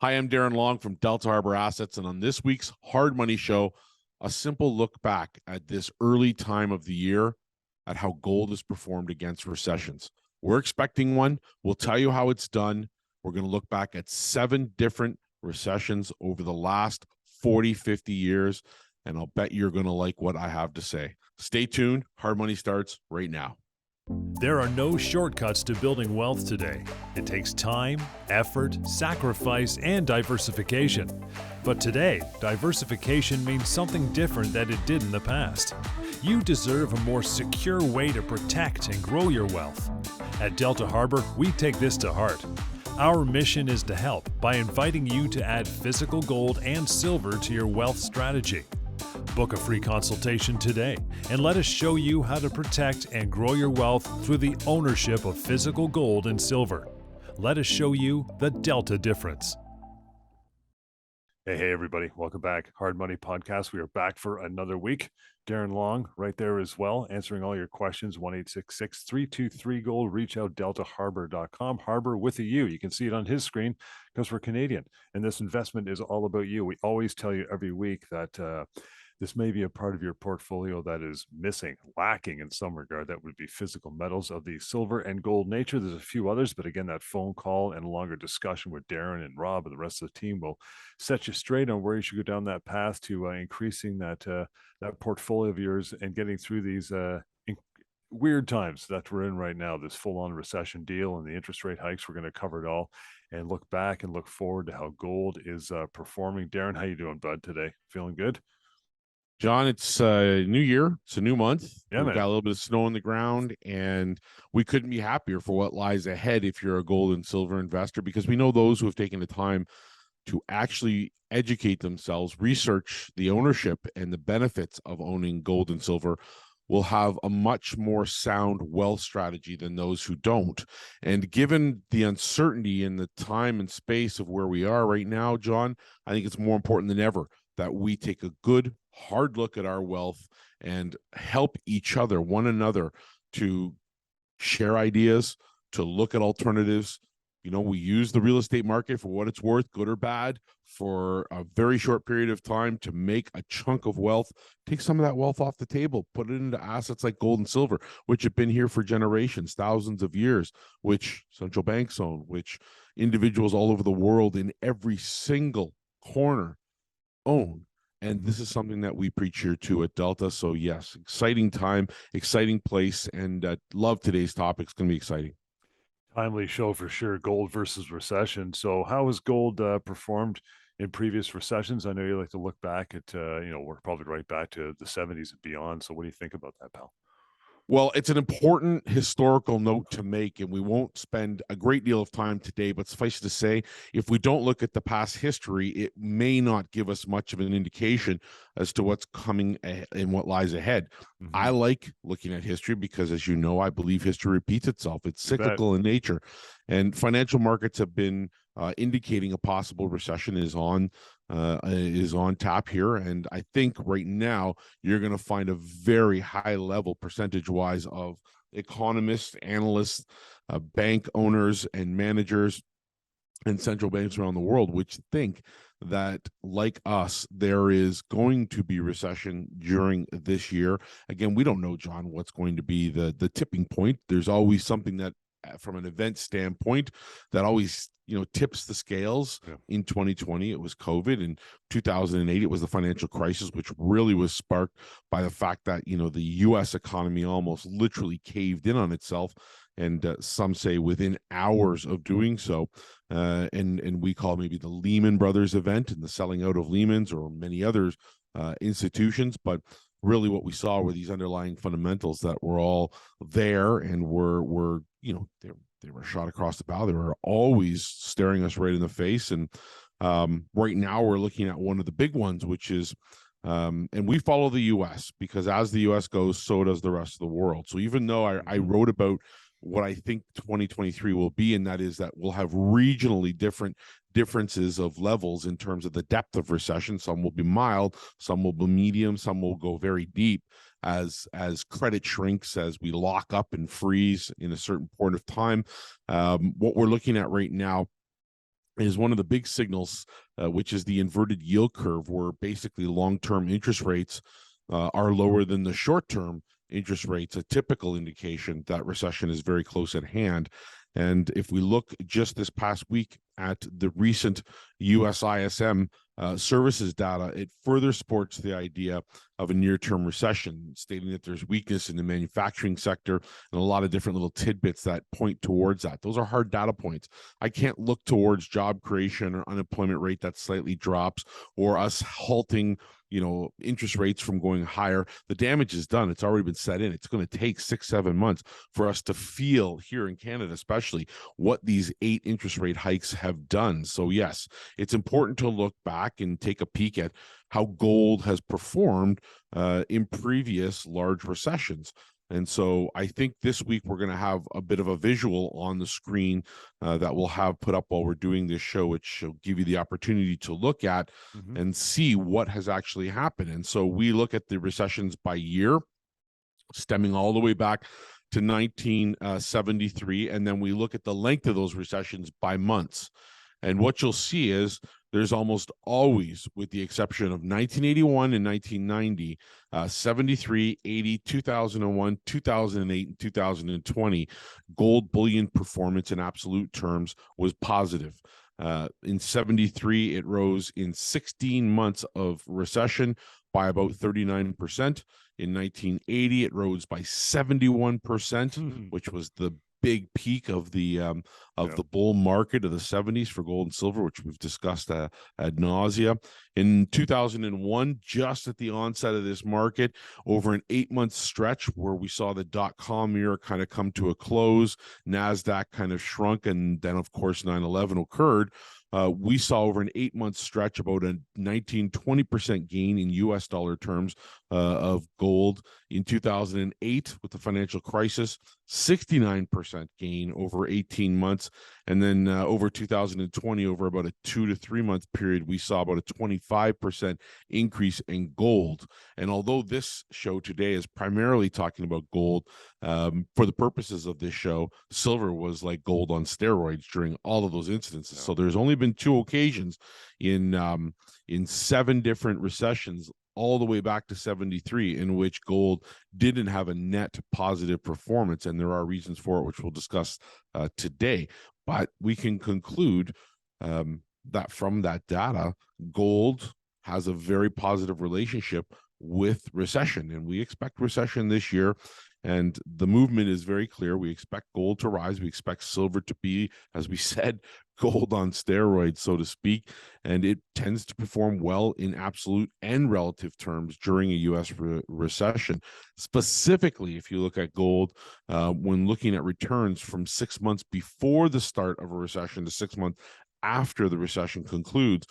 Hi, I'm Darren Long from Delta Harbour Assets, and on this week's Hard Money Show, a simple look back at this early time of the year at how gold has performed against recessions. We're expecting one. We'll tell you how it's done. We're going to look back at 7 different recessions over the last 40, 50 years, and I'll bet you're going to like what I have to say. Stay tuned. Hard Money starts right now. There are no shortcuts to building wealth today. It takes time, effort, sacrifice, and diversification. But today, diversification means something different than it did in the past. You deserve a more secure way to protect and grow your wealth. At Delta Harbour, we take this to heart. Our mission is to help by inviting you to add physical gold and silver to your wealth strategy. Book a free consultation today and let us show you how to protect and grow your wealth through the ownership of physical gold and silver. Let us show you the Delta difference. Hey, everybody. Welcome back. Hard Money Podcast. We are back for another week. Darren Long right there as well, answering all your questions. 1-866-323-GOLD. Reach out, deltaharbor.com. Harbor with a U. You can see it on his screen because we're Canadian. And this investment is all about you. We always tell you every week that this may be a part of your portfolio that is missing, lacking in some regard. That would be physical metals of the silver and gold nature. There's a few others, but again, that phone call and a longer discussion with Darren and Rob and the rest of the team will set you straight on where you should go down that path to increasing that portfolio of yours and getting through these weird times that we're in right now, this full-on recession deal and the interest rate hikes. We're going to cover it all and look back and look forward to how gold is performing. Darren, how you doing, bud, today? Feeling good? John, it's a new year. It's a new month. Yeah, We've got a man. little bit of snow on the ground, and we couldn't be happier for what lies ahead if you're a gold and silver investor, because we know those who have taken the time to actually educate themselves, research the ownership and the benefits of owning gold and silver, will have a much more sound wealth strategy than those who don't. And given the uncertainty in the time and space of where we are right now, John, I think it's more important than ever that we take a good, hard look at our wealth and help each other, one another, to share ideas, to look at alternatives. You know, we use the real estate market for what it's worth, good or bad, for a very short period of time to make a chunk of wealth. Take some of that wealth off the table, put it into assets like gold and silver, which have been here for generations, thousands of years, which central banks own, which individuals all over the world in every single corner own. And this is something that we preach here too at Delta. So yes, exciting time, exciting place, and love today's topic. It's going to be exciting. Timely show for sure. Gold versus recession. So how has gold performed in previous recessions? I know you like to look back at, we're probably right back to the 70s and beyond. So what do you think about that, pal? Well, it's an important historical note to make, and we won't spend a great deal of time today, but suffice to say, if we don't look at the past history, it may not give us much of an indication as to what's coming and what lies ahead. Mm-hmm. I like looking at history because, as you know, I believe history repeats itself. It's cyclical in nature, and financial markets have been indicating a possible recession is on tap here. And I think right now you're going to find a very high level percentage wise of economists, analysts, bank owners and managers and central banks around the world, which think that, like us, there is going to be recession during this year. Again, we don't know, John, what's going to be the tipping point. There's always something that, from an event standpoint, that always tips the scales. In 2020 it was COVID. In 2008 it was the financial crisis, which really was sparked by the fact that the US economy almost literally caved in on itself, and some say within hours of doing so, and we call maybe the Lehman Brothers event and the selling out of Lehman's or many other institutions. But really what we saw were these underlying fundamentals that were all there and were they were shot across the bow. They were always staring us right in the face. And right now we're looking at one of the big ones, which is, and we follow the U.S. because as the U.S. goes, so does the rest of the world. So even though I wrote about what I think 2023 will be, and that is that we'll have regionally differences of levels in terms of the depth of recession. Some will be mild, some will be medium, some will go very deep as credit shrinks, as we lock up and freeze in a certain point of time. What we're looking at right now is one of the big signals, which is the inverted yield curve, where basically long-term interest rates are lower than the short-term interest rates, a typical indication that recession is very close at hand. And if we look just this past week at the recent US ISM services data, it further supports the idea of a near-term recession, stating that there's weakness in the manufacturing sector and a lot of different little tidbits that point towards that. Those are hard data points. I can't look towards job creation or unemployment rate that slightly drops, or us halting interest rates from going higher. The damage is done. It's already been set in. It's going to take 6-7 months for us to feel here in Canada, especially, what these 8 interest rate hikes have done. So yes, it's important to look back and take a peek at how gold has performed in previous large recessions. And so I think this week we're going to have a bit of a visual on the screen that we'll have put up while we're doing this show, which will give you the opportunity to look at and see what has actually happened. And so we look at the recessions by year, stemming all the way back to 1973, and then we look at the length of those recessions by months. And what you'll see is there's almost always, with the exception of 1981 and 1990, 73, 80, 2001, 2008, and 2020, gold bullion performance in absolute terms was positive. In 73, it rose in 16 months of recession by about 39%. In 1980, it rose by 71%, which was the big peak of the bull market of the 70s for gold and silver, which we've discussed ad nausea. In 2001, just at the onset of this market, over an 8-month stretch where we saw the dot-com era kind of come to a close, NASDAQ kind of shrunk, and then, of course, 9/11 occurred. We saw over an 8-month stretch about a 19-20% gain in US dollar terms of gold. In 2008, with the financial crisis, 69% gain over 18 months. And then over 2020, over about a 2 to 3 month period, we saw about a 25% increase in gold. And although this show today is primarily talking about gold, for the purposes of this show, silver was like gold on steroids during all of those incidences. So there's only been 2 occasions in 7 different recessions, all the way back to 73, in which gold didn't have a net positive performance. And there are reasons for it, which we'll discuss today. But we can conclude that from that data, gold has a very positive relationship with recession. And we expect recession this year. And the movement is very clear. We expect gold to rise. We expect silver to be, as we said, gold on steroids, so to speak. And it tends to perform well in absolute and relative terms during a U.S. recession. Specifically, if you look at gold, when looking at returns from 6 months before the start of a recession to 6 months after the recession concludes,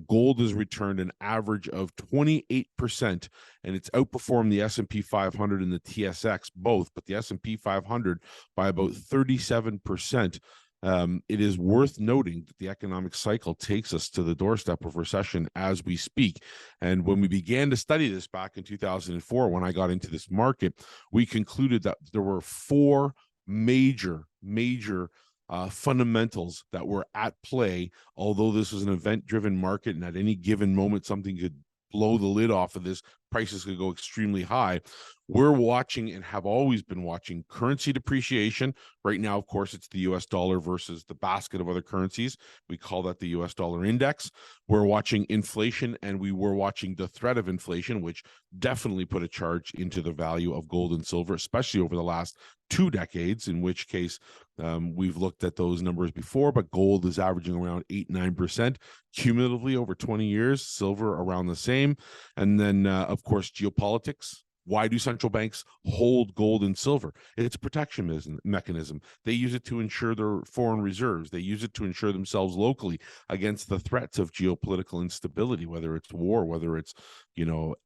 gold has returned an average of 28%, and it's outperformed the S&P 500 and the TSX both, but the S&P 500 by about 37%. It is worth noting that the economic cycle takes us to the doorstep of recession as we speak. And when we began to study this back in 2004, when I got into this market, we concluded that there were 4 major fundamentals that were at play. Although this was an event-driven market, and at any given moment something could blow the lid off of this, prices could go extremely high. We're watching, and have always been watching, currency depreciation. Right now, of course, it's the US dollar versus the basket of other currencies. We call that the US dollar index. We're watching inflation, and we were watching the threat of inflation, which definitely put a charge into the value of gold and silver, especially over the last 2 decades, in which case we've looked at those numbers before, but gold is averaging around 8-9% cumulatively over 20 years, silver around the same. And then, of course, geopolitics. Why do central banks hold gold and silver? It's a protection mechanism. They use it to ensure their foreign reserves. They use it to ensure themselves locally against the threats of geopolitical instability, whether it's war, whether it's,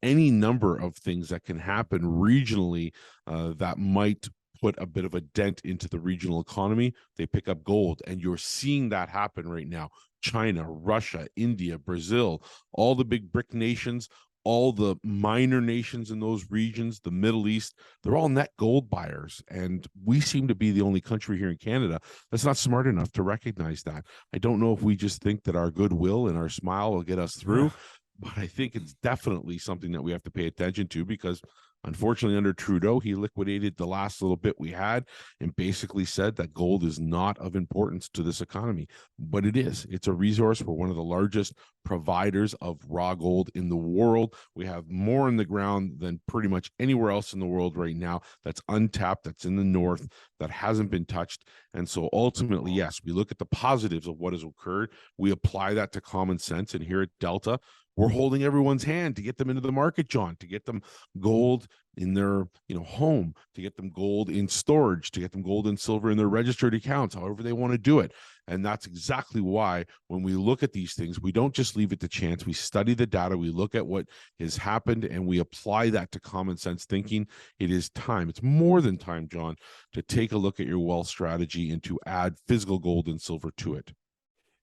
any number of things that can happen regionally that might put a bit of a dent into the regional economy. They pick up gold, and you're seeing that happen right now. China, Russia, India, Brazil, all the big BRIC nations, all the minor nations in those regions, the Middle East, they're all net gold buyers. And we seem to be the only country here in Canada that's not smart enough to recognize that. I don't know if we just think that our goodwill and our smile will get us through, but I think it's definitely something that we have to pay attention to, because unfortunately, under Trudeau, he liquidated the last little bit we had and basically said that gold is not of importance to this economy. But it is. It's a resource. We're one of the largest providers of raw gold in the world. We have more in the ground than pretty much anywhere else in the world right now that's untapped, that's in the north, that hasn't been touched. And so ultimately, yes, we look at the positives of what has occurred. We apply that to common sense. And here at Delta, we're holding everyone's hand to get them into the market, John, to get them gold in their home, to get them gold in storage, to get them gold and silver in their registered accounts, however they want to do it. And that's exactly why when we look at these things, we don't just leave it to chance. We study the data, we look at what has happened, and we apply that to common sense thinking. It is time. It's more than time, John, to take a look at your wealth strategy and to add physical gold and silver to it.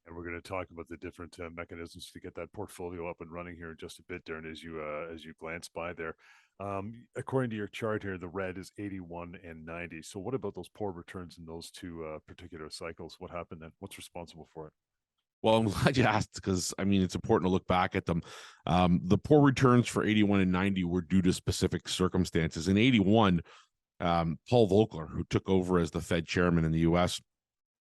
And we're going to talk about the different mechanisms to get that portfolio up and running here in just a bit, Darren, as you glance by there. According to your chart here, the red is 81 and 90. So what about those poor returns in those two particular cycles? What happened then? What's responsible for it? Well, I'm glad you asked, because I mean, it's important to look back at them. The poor returns for 81 and 90 were due to specific circumstances. In 81, Paul Volcker, who took over as the Fed chairman in the U.S.,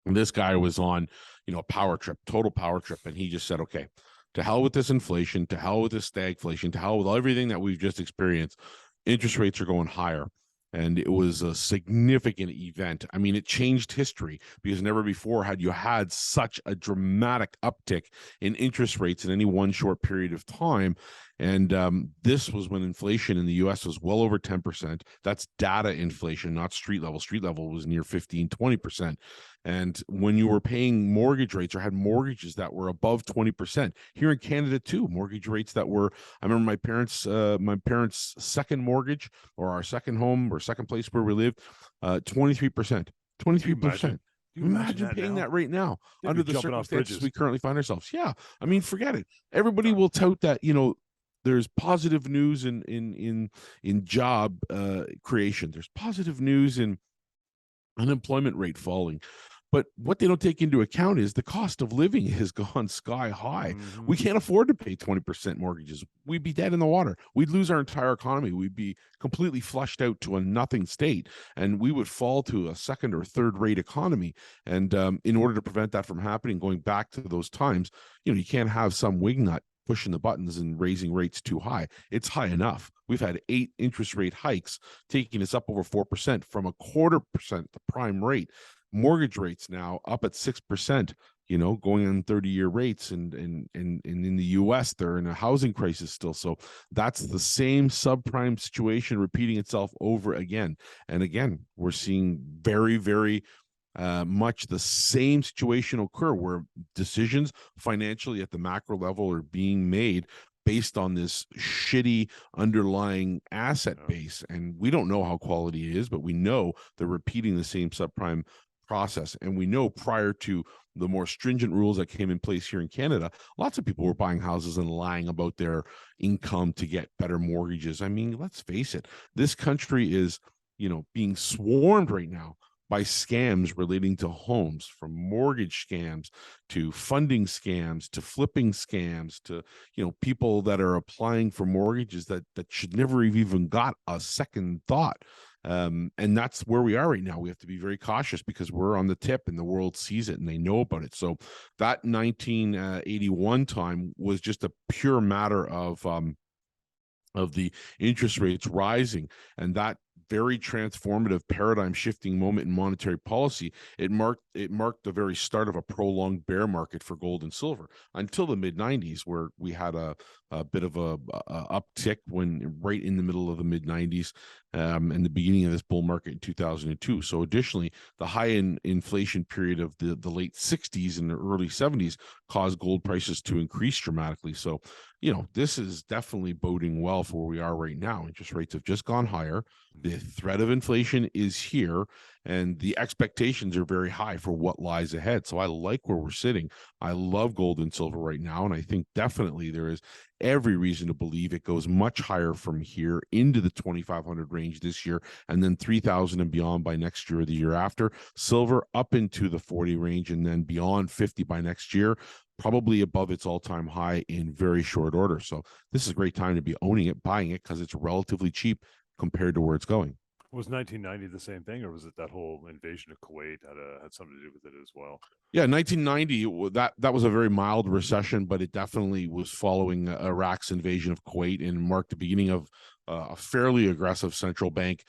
and this guy was on, a power trip, total power trip. And he just said, okay, to hell with this inflation, to hell with this stagflation, to hell with everything that we've just experienced. Interest rates are going higher. And it was a significant event. I mean, it changed history, because never before had you had such a dramatic uptick in interest rates in any one short period of time. And this was when inflation in the U.S. was well over 10%. That's data inflation, not street level. Street level was near 15, 20%. And when you were paying mortgage rates or had mortgages that were above 20%, here in Canada too, mortgage rates that were, I remember my parents' second mortgage, or our second home or second place where we lived, 23%. 23%. Imagine paying that right now under the circumstances we currently find ourselves. Yeah. I mean, forget it. Everybody will tout that, there's positive news in job creation. There's positive news in unemployment rate falling. But what they don't take into account is the cost of living has gone sky high. Mm-hmm. We can't afford to pay 20% mortgages. We'd be dead in the water. We'd lose our entire economy. We'd be completely flushed out to a nothing state, and we would fall to a second or third rate economy. And in order to prevent that from happening, going back to those times, you can't have some wingnut pushing the buttons and raising rates too high. It's high enough. We've had 8 interest rate hikes, taking us up over 4% from 0.25%, the prime rate. Mortgage rates now up at 6%, going on 30-year rates. And in the U.S., they're in a housing crisis still. So that's the same subprime situation repeating itself over again. And again, we're seeing very, very much the same situation occur, where decisions financially at the macro level are being made based on this shitty underlying asset base. And we don't know how quality it is, but we know they're repeating the same subprime process. And we know prior to the more stringent rules that came in place here in Canada, lots of people were buying houses and lying about their income to get better mortgages. I mean, let's face it, this country is, being swarmed right now by scams relating to homes, from mortgage scams to funding scams to flipping scams to, people that are applying for mortgages that should never have even got a second thought. And that's where we are right now. We have to be very cautious, because we're on the tip and the world sees it and they know about it. So that 1981 time was just a pure matter of the interest rates rising, and that very transformative paradigm shifting moment in monetary policy, it marked the very start of a prolonged bear market for gold and silver until the mid-90s, where we had a bit of a uptick right in the middle of the mid-90s and the beginning of this bull market in 2002. So additionally, the high inflation period of the late 60s and the early 70s caused gold prices to increase dramatically. So, this is definitely boding well for where we are right now. Interest rates have just gone higher. The the threat of inflation is here, and the expectations are very high for what lies ahead. So I like where we're sitting. I love gold and silver right now, and I think definitely there is every reason to believe it goes much higher from here into the 2,500 range this year, and then 3,000 and beyond by next year or the year after. Silver up into the 40 range, and then beyond 50 by next year, probably above its all-time high in very short order. So this is a great time to be owning it, buying it, because it's relatively cheap compared to where it's going. Was 1990 the same thing, or was it that whole invasion of Kuwait had something to do with it as well? Yeah, 1990, that was a very mild recession, but it definitely was following Iraq's invasion of Kuwait and marked the beginning of a fairly aggressive central bank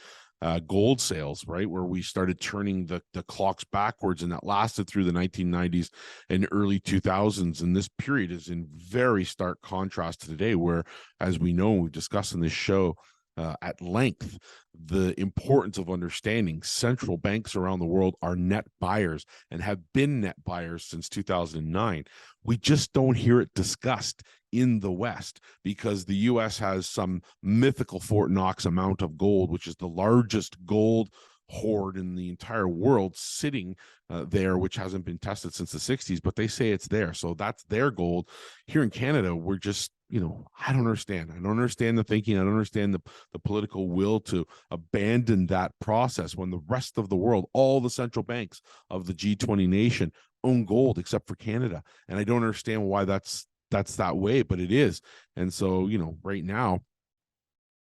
gold sales, right, where we started turning the clocks backwards, and that lasted through the 1990s and early 2000s. And this period is in very stark contrast to today, where, as we know, we've discussed in this show at length, the importance of understanding central banks around the world are net buyers and have been net buyers since 2009. We just don't hear it discussed in the West because the U.S. has some mythical Fort Knox amount of gold, which is the largest gold hoard in the entire world sitting there, which hasn't been tested since the 60s, but they say it's there. So that's their gold. Here in Canada, we're just, I don't understand. I don't understand the thinking. I don't understand the political will to abandon that process when the rest of the world, all the central banks of the G20 nation, own gold except for Canada. And I don't understand why that's that way, but it is. And so, right now,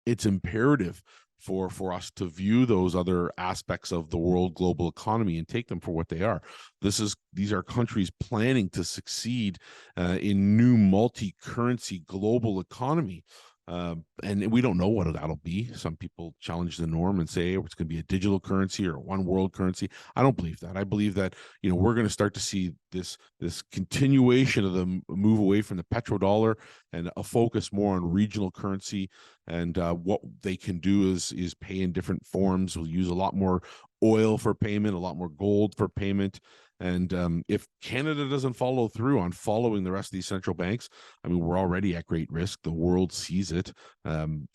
it's imperative for us to view those other aspects of the world global economy and take them for what they are. These are countries planning to succeed in new multi-currency global economy. And we don't know what that'll be. Some people challenge the norm and say it's going to be a digital currency or one world currency. I don't believe that. I believe that we're going to start to see this continuation of the move away from the petrodollar and a focus more on regional currency. And what they can do is pay in different forms. We'll use a lot more oil for payment, a lot more gold for payment. And if Canada doesn't follow through on following the rest of these central banks, I mean, we're already at great risk. The world sees it.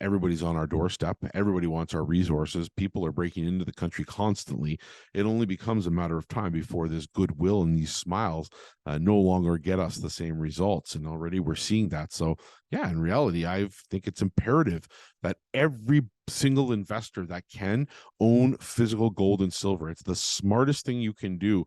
Everybody's on our doorstep. Everybody wants our resources. People are breaking into the country constantly. It only becomes a matter of time before this goodwill and these smiles no longer get us the same results. And already we're seeing that. So, yeah, in reality, I think it's imperative that every single investor that can own physical gold and silver. It's the smartest thing you can do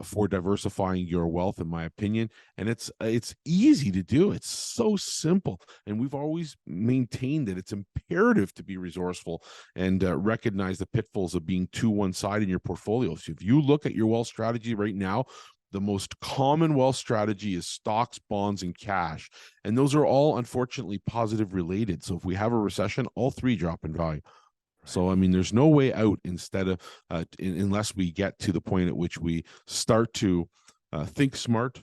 for diversifying your wealth, in my opinion. And it's easy to do. It's so simple. And we've always maintained that it's imperative to be resourceful and recognize the pitfalls of being too one-sided in your portfolio. So if you look at your wealth strategy right now, the most common wealth strategy is stocks, bonds, and cash. And those are all, unfortunately, positive related. So if we have a recession, all three drop in value. So, I mean, there's no way out unless we get to the point at which we start to think smart,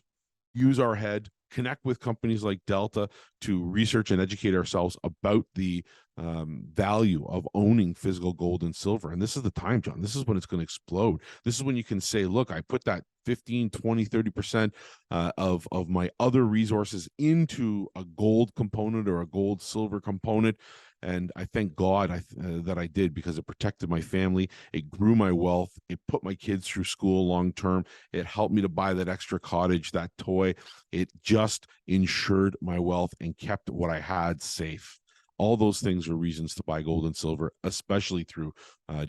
use our head, connect with companies like Delta to research and educate ourselves about the value of owning physical gold and silver. And this is the time, John. This is when it's going to explode. This is when you can say, look, I put that 15, 20, 30% of my other resources into a gold component or a gold silver component. And I thank God that I did, because it protected my family. It grew my wealth. It put my kids through school long term. It helped me to buy that extra cottage, that toy. It just ensured my wealth and kept what I had safe. All those things are reasons to buy gold and silver, especially through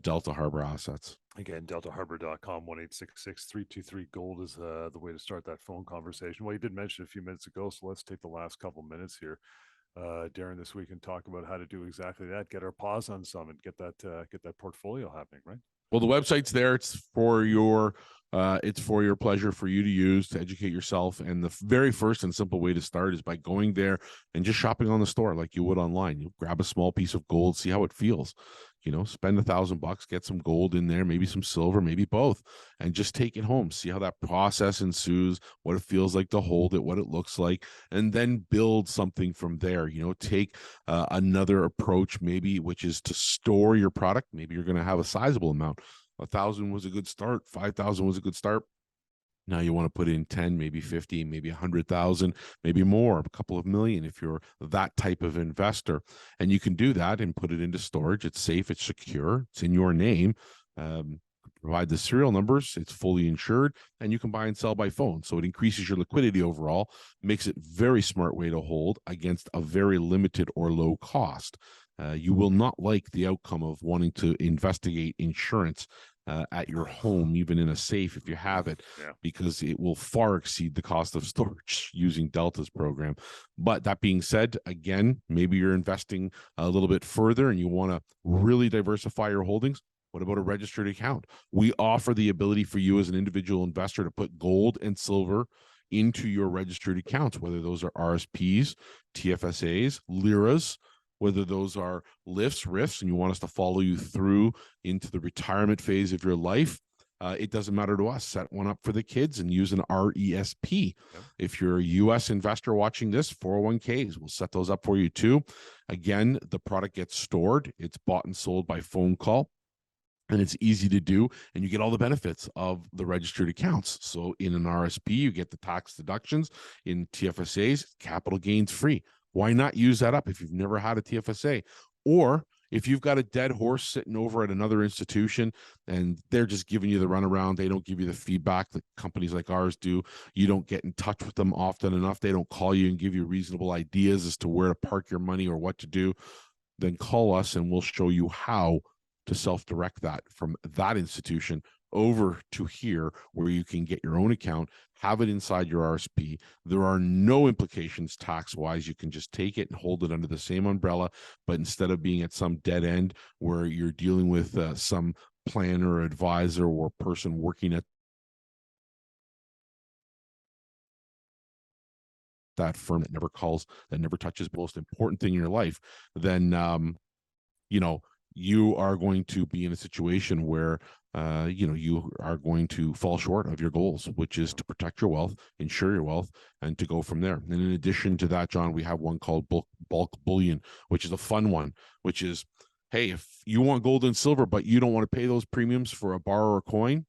Delta Harbour Assets. Again, deltaharbor.com, 1-866-323-GOLD is the way to start that phone conversation. Well, you did mention a few minutes ago, so let's take the last couple minutes here, Darren, this week and talk about how to do exactly that, get our paws on some and get that portfolio happening, right? Well, the website's there. It's for your pleasure, for you to use to educate yourself. And the very first and simple way to start is by going there and just shopping on the store like you would online. You grab a small piece of gold, see how it feels. Spend $1,000, get some gold in there, maybe some silver, maybe both, and just take it home. See how that process ensues, what it feels like to hold it, what it looks like, and then build something from there. Take another approach, maybe, which is to store your product. Maybe you're going to have a sizable amount. 1,000 was a good start. 5,000 was a good start. Now you want to put in 10, maybe 50, maybe 100,000, maybe more, a couple of million if you're that type of investor. And you can do that and put it into storage. It's safe, it's secure, it's in your name. Provide the serial numbers, it's fully insured, and you can buy and sell by phone. So it increases your liquidity overall, makes it very smart way to hold against a very limited or low cost. You will not like the outcome of wanting to investigate insurance at your home, even in a safe if you have it, because it will far exceed the cost of storage using Delta's program. But that being said, again, maybe you're investing a little bit further and you want to really diversify your holdings. What about a registered account? We offer the ability for you as an individual investor to put gold and silver into your registered accounts, whether those are RSPs, TFSAs, liras, whether those are lifts, RIFs, and you want us to follow you through into the retirement phase of your life. It doesn't matter to us. Set one up for the kids and use an RESP. Yep. If you're a U.S. investor watching this, 401ks, we'll set those up for you too. Again, the product gets stored. It's bought and sold by phone call. And it's easy to do, and you get all the benefits of the registered accounts. So in an RSP, you get the tax deductions. In TFSAs, capital gains free. Why not use that up if you've never had a TFSA? Or if you've got a dead horse sitting over at another institution and they're just giving you the runaround, they don't give you the feedback that companies like ours do. You don't get in touch with them often enough. They don't call you and give you reasonable ideas as to where to park your money or what to do. Then call us and we'll show you how to self-direct that from that institution over to here, where you can get your own account, have it inside your RSP. There are no implications tax-wise. You can just take it and hold it under the same umbrella, but instead of being at some dead end where you're dealing with some planner, advisor, or person working at that firm that never calls, that never touches the most important thing in your life, then you are going to be in a situation where you are going to fall short of your goals, which is to protect your wealth, insure your wealth, and to go from there. And in addition to that, John, we have one called bulk bullion, which is a fun one, which is, hey, if you want gold and silver, but you don't want to pay those premiums for a bar or a coin,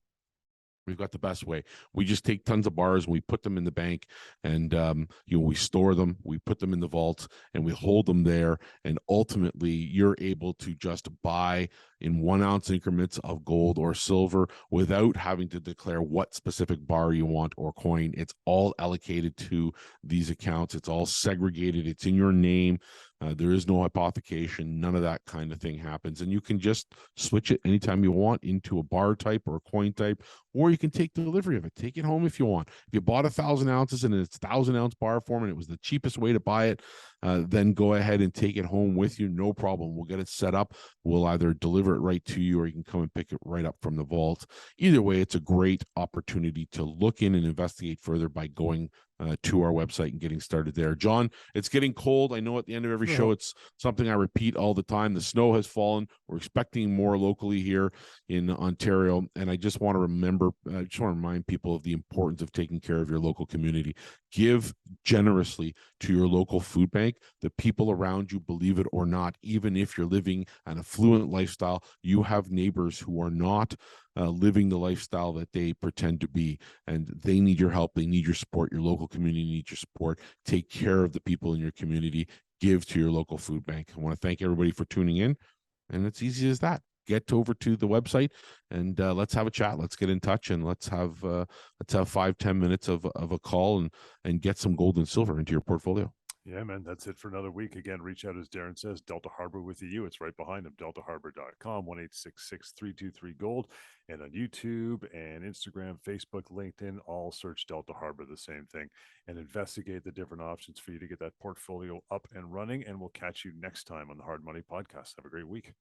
we've got the best way. We just take tons of bars and we put them in the bank, and we store them, we put them in the vaults, and we hold them there. And ultimately, you're able to just buy in 1 ounce increments of gold or silver without having to declare what specific bar you want or coin. It's all allocated to these accounts. It's all segregated. It's in your name. There is no hypothecation. None of that kind of thing happens. And you can just switch it anytime you want into a bar type or a coin type, or you can take delivery of it. Take it home if you want. If you bought 1,000 ounces and it's 1,000-ounce bar form and it was the cheapest way to buy it, then go ahead and take it home with you. No problem. We'll get it set up. We'll either deliver it right to you or you can come and pick it right up from the vault. Either way, it's a great opportunity to look in and investigate further by going to our website and getting started there. John, it's getting cold. I know at the end of every show, it's something I repeat all the time. The snow has fallen. We're expecting more locally here in Ontario. And I just want to remind people of the importance of taking care of your local community. Give generously to your local food bank. The people around you, believe it or not, even if you're living an affluent lifestyle, you have neighbors who are not living the lifestyle that they pretend to be, and they need your help. They need your support. Your local community needs your support. Take care of the people in your community. Give to your local food bank. I want to thank everybody for tuning in, and it's easy as that. Get over to the website and let's have a chat. Let's get in touch and let's have 5-10 minutes of a call and get some gold and silver into your portfolio. Yeah, man, that's it for another week. Again, reach out, as Darren says, Delta Harbour with you. It's right behind him, deltaharbour.com, 1-866-323-GOLD. And on YouTube and Instagram, Facebook, LinkedIn, all search Delta Harbour, the same thing, and investigate the different options for you to get that portfolio up and running. And we'll catch you next time on the Hard Money Podcast. Have a great week.